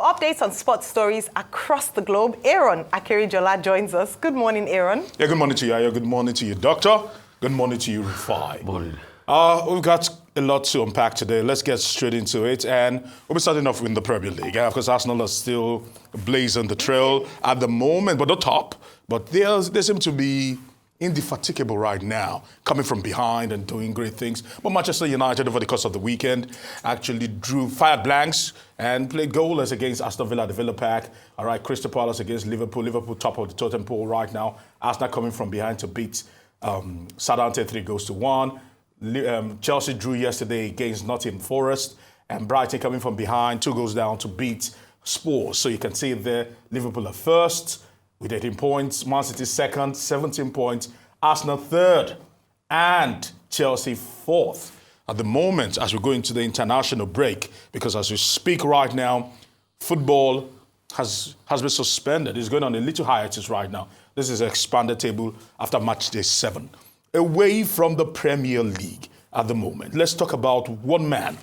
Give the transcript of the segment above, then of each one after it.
For updates on sports stories across the globe, Aaron Akerijola joins us. Good morning, Aaron. Yeah, good morning to you, Ayo. Good morning to you, Doctor. Good morning to you, Rufai. Morning. We've got a lot to unpack today. Let's get straight into it. And we'll be starting off in the Premier League. Of course, Arsenal are still blazing the trail at the moment, but not top. But they seem to be indefatigable right now, coming from behind and doing great things. But Manchester United, over the course of the weekend, actually fired blanks and played goalless against Aston Villa at the Villa Park. All right, Crystal Palace against Liverpool. Liverpool top of the totem pole right now. Arsenal coming from behind to beat Southampton 3-1. Chelsea drew yesterday against Nottingham Forest. And Brighton coming from behind, 2 goals down to beat Spurs. So you can see there, Liverpool are first with 18 points, Man City second, 17 points, Arsenal third, and Chelsea fourth. At the moment, as we go into the international break, because as we speak right now, football has been suspended. It's going on a little hiatus right now. This is an expanded table after match day 7. Away from the Premier League at the moment, let's talk about one man.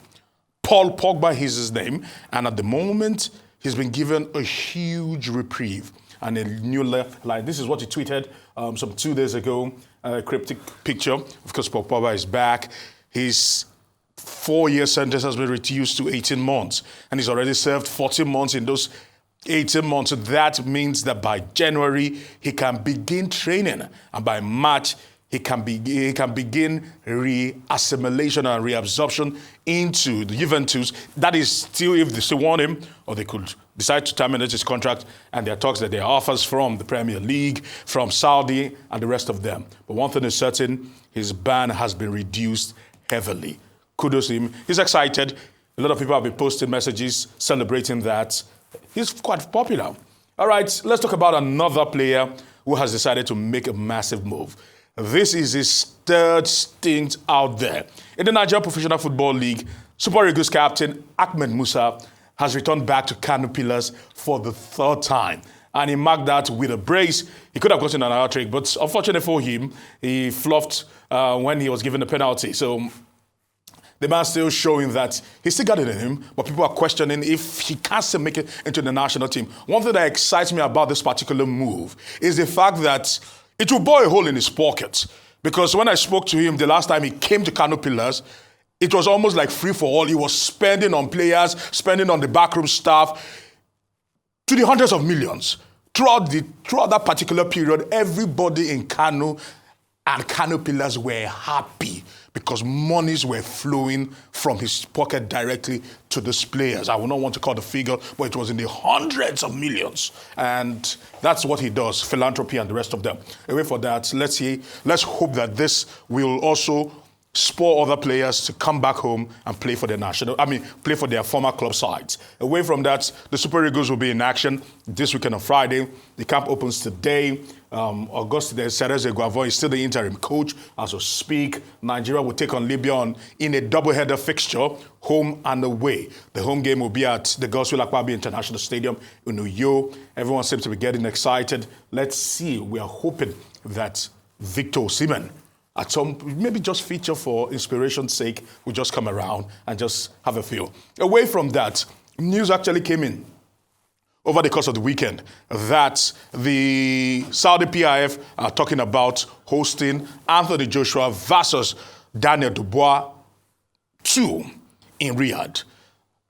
Paul Pogba is his name, and at the moment, he's been given a huge reprieve and a new line. This is what he tweeted some 2 days ago, a cryptic picture. Of course, Paul Pogba is back. His 4-year sentence has been reduced to 18 months, and he's already served 14 months in those 18 months. So that means that by January, he can begin training, and by March, he can begin re-assimilation and reabsorption into the Juventus. That is still if they still want him, or they could decide to terminate his contract. And there are talks that there are offers from the Premier League, from Saudi, and the rest of them. But one thing is certain, his ban has been reduced heavily. Kudos to him. He's excited. A lot of people have been posting messages celebrating that. He's quite popular. All right, let's talk about another player who has decided to make a massive move. This is his 3rd stint out there. In the Nigeria Professional Football League, Super Eagles captain Ahmed Musa has returned back to Kano Pillars for the 3rd time. And he marked that with a brace. He could have gotten another trick, but unfortunately for him, he fluffed when he was given the penalty. So the man's still showing that he still got it in him, but people are questioning if he can still make it into the national team. One thing that excites me about this particular move is the fact that it will bore a hole in his pocket. Because when I spoke to him the last time he came to Kano Pillars, it was almost like free for all. He was spending on players, spending on the backroom staff to the hundreds of millions. Throughout that particular period, everybody in Kano and Kano Pillars were happy because monies were flowing from his pocket directly to these players. I would not want to call the figure, but it was in the hundreds of millions. And that's what he does, philanthropy and the rest of them. Away for that, let's hope that this will also spur other players to come back home and play for play for their former club sides. Away from that, the Super Eagles will be in action this weekend on Friday. The camp opens today. Auguste Cereze Gauff is still the interim coach as we speak. Nigeria will take on Libya in a double-header fixture, home and away. The home game will be at the Gauff International Stadium in Uyo. Everyone seems to be getting excited. Let's see. We are hoping that Victor Osimhen, at some, maybe just feature for inspiration's sake, will just come around and just have a feel. Away from that, news actually came in over the course of the weekend that the Saudi PIF are talking about hosting Anthony Joshua versus Daniel Dubois 2 in Riyadh.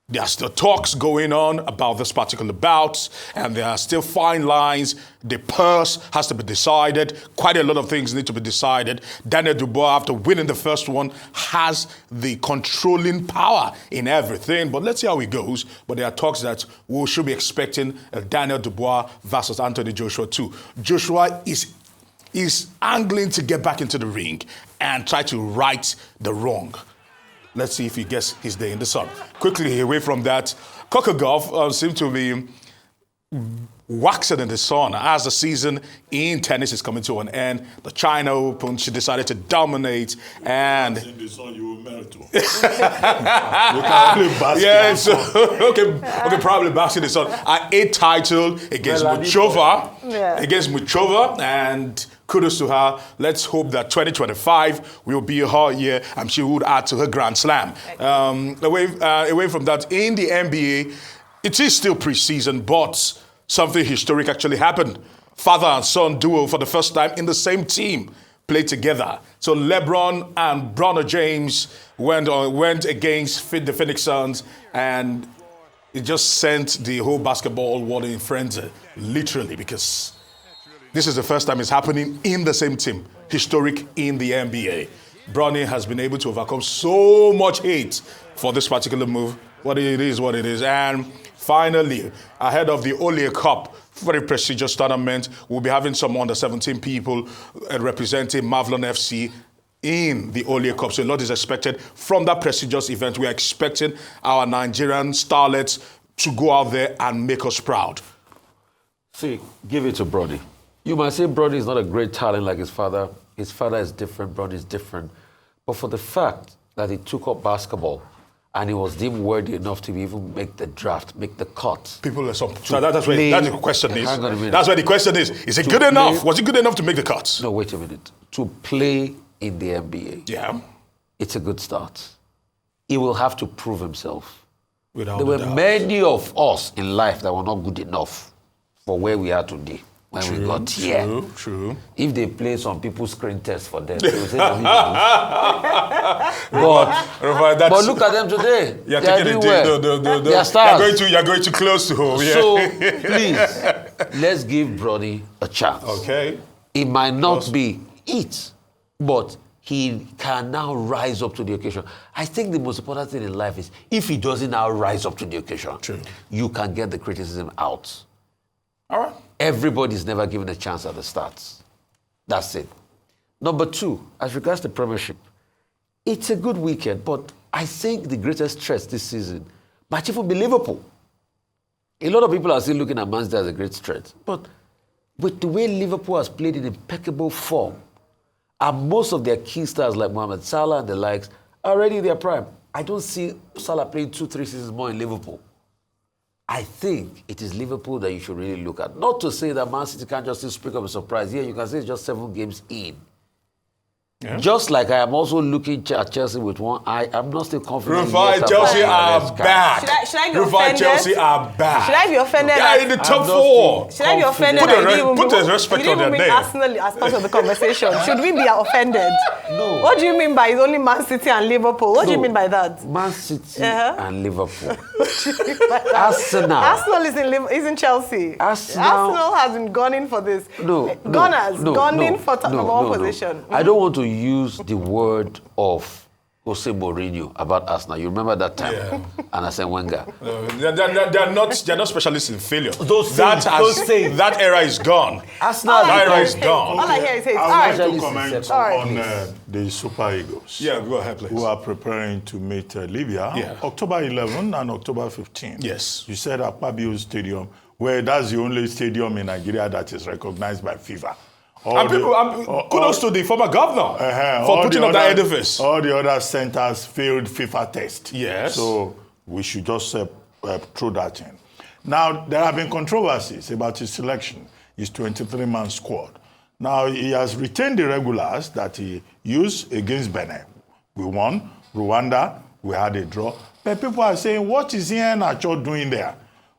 There are still talks going on about this particular bout, and there are still fine lines. The purse has to be decided. Quite a lot of things need to be decided. Daniel Dubois, after winning the first one, has the controlling power in everything. But let's see how it goes. But there are talks that we should be expecting Daniel Dubois versus Anthony Joshua too. Joshua is angling to get back into the ring and try to right the wrong. Let's see if he gets his day in the sun. Quickly, away from that, Coco Gauff seems to be waxing in the sun as the season in tennis is coming to an end. The China Open, she decided to dominate, and in the sun, you will melt. You can play basketball. Yeah, so okay, probably bask in the sun. An 8th title against Muchova, and kudos to her. Let's hope that 2025 will be her year, and she would add to her Grand Slam. Away from that, in the NBA, It is still preseason, but something historic actually happened. Father and son duo for the first time in the same team played together. So LeBron and Bronny James went against the Phoenix Suns, and it just sent the whole basketball world in frenzy, literally, because this is the first time it's happening in the same team, historic in the NBA. Bronny has been able to overcome so much hate for this particular move. What it is. And finally, ahead of the Olea Cup, very prestigious tournament, we'll be having some under 17 people representing Mavlon FC in the Olea Cup. So a lot is expected from that prestigious event. We are expecting our Nigerian starlets to go out there and make us proud. See, give it to Bronny. You might say Bronny is not a great talent like his father. His father is different, Bronny is different. But for the fact that he took up basketball and he was deemed worthy enough to even make the draft, make the cut. People are so that's where the question is. Hang on a minute. That's where the question is. Is it good enough? Was it good enough to make the cuts? No, wait a minute. To play in the NBA, Yeah. it's a good start. He will have to prove himself. Without There a were doubt. many of us in life that were not good enough for where we are today. When we got here. True. If they play some people's screen test for them, they will say that but look at them today. You're They are taking doing it. well. They are stars. You're going too close to home. Yeah. So please, let's give Bronny a chance. Okay. It might not be it, but he can now rise up to the occasion. I think the most important thing in life is if he doesn't now rise up to the occasion, True. you can get the criticism out. All right. Everybody's never given a chance at the start. That's it. Number two, as regards the Premiership, it's a good weekend, but I think the greatest threat this season might even be Liverpool. A lot of people are still looking at Man City as a great threat, but with the way Liverpool has played in impeccable form, and most of their key stars like Mohamed Salah and the likes are already in their prime. I don't see Salah playing 2-3 seasons more in Liverpool. I think it is Liverpool that you should really look at. Not to say that Man City can't just still speak of a surprise. Yeah, you can say it's just 7 games in. Yeah. Just like I am also looking at Chelsea with one eye, I'm not still confident. Chelsea are back. Should I be offended? Chelsea are back. Should I be offended? Yeah, in the top 4. Should I be offended? Put the respect on their name. Arsenal as part of the conversation. Should we be offended? No. What do you mean by it's only Man City and Liverpool? What do you mean by that? Man City and Liverpool. Arsenal. Arsenal is in Chelsea. Arsenal hasn't gone in for this. Gone in for number one position. I don't want to use the word of Jose Mourinho about Arsenal. You remember that time? Yeah. And Arsene Wenger. They're not specialists in failure. That era is gone. Arsenal. That era is gone. All I hear is hate. I would like to comment on the Super Eagles. Yeah, go ahead, please. Who are preparing to meet Libya October 11 and October 15. Yes. You said Akpabio Stadium, where that's the only stadium in Nigeria that is recognized by FIFA. Kudos to the former governor for putting up that edifice. All the other centers failed FIFA test. Yes. So we should just throw that in. Now, there have been controversies about his selection, his 23-man squad. Now, he has retained the regulars that he used against Benin. We won. Rwanda, we had a draw. But people are saying, what is Ian Acho doing there?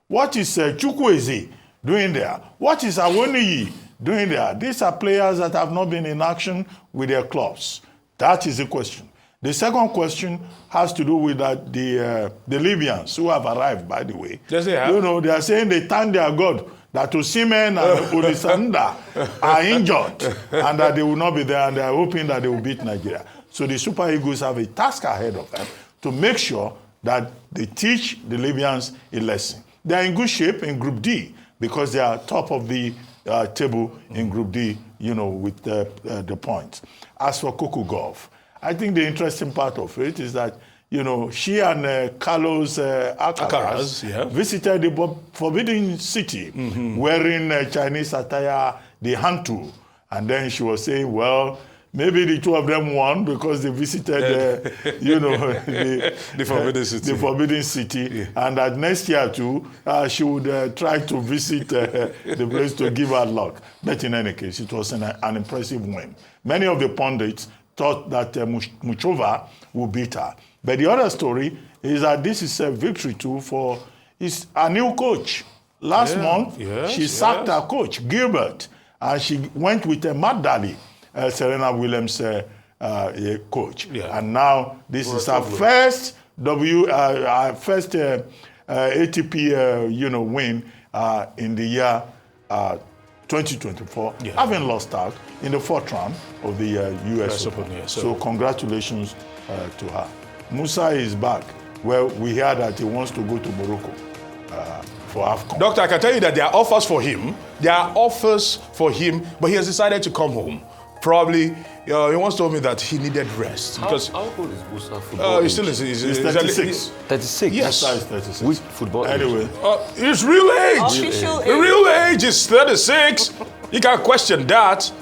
What is Chukwueze doing there? What is Awoniyi doing there? These are players that have not been in action with their clubs. That is the question. The second question has to do with the Libyans who have arrived, by the way. Yes, they have. You know, they are saying they thank their God that Osimhen and Olisanda are injured and that they will not be there, and they are hoping that they will beat Nigeria. So the Super Eagles have a task ahead of them to make sure that they teach the Libyans a lesson. They are in good shape in Group D because they are top of the table in Group D, you know, with the points. As for Coco Gauff, I think the interesting part of it is that, you know, she and Carlos Alcaraz visited the Forbidden City wearing Chinese attire, the hantu. And then she was saying, well, maybe the two of them won because they visited, you know, the Forbidden City. The Forbidden City. And that next year, too, she would try to visit the place to give her luck. But in any case, it was an impressive win. Many of the pundits thought that Muchova would beat her. But the other story is that this is a victory, too, for is a new coach. Last month, she sacked her coach, Gilbert, and she went with a Matt Daly, Serena Williams' coach. Yeah. And now this is her first ATP win in the year 2024, having lost out in the 4th round of the US Open. So congratulations to her. Musa is back. Well, we hear that he wants to go to Morocco for AFCON. Doctor, I can tell you that there are offers for him. But he has decided to come home. Probably, he once told me that he needed rest. Because how old is Musa? He's still he's 36. 36? Yes. Musa is 36. Which football anyway. His real age. Official age. The real age is 36. You can't question that.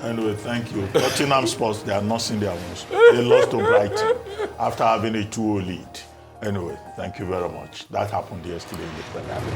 Anyway, thank you. Tottenham Sports, they are nursing their wounds. They lost to Brighton after having a 2-0 lead. Anyway, thank you very much. That happened yesterday in the Premier League.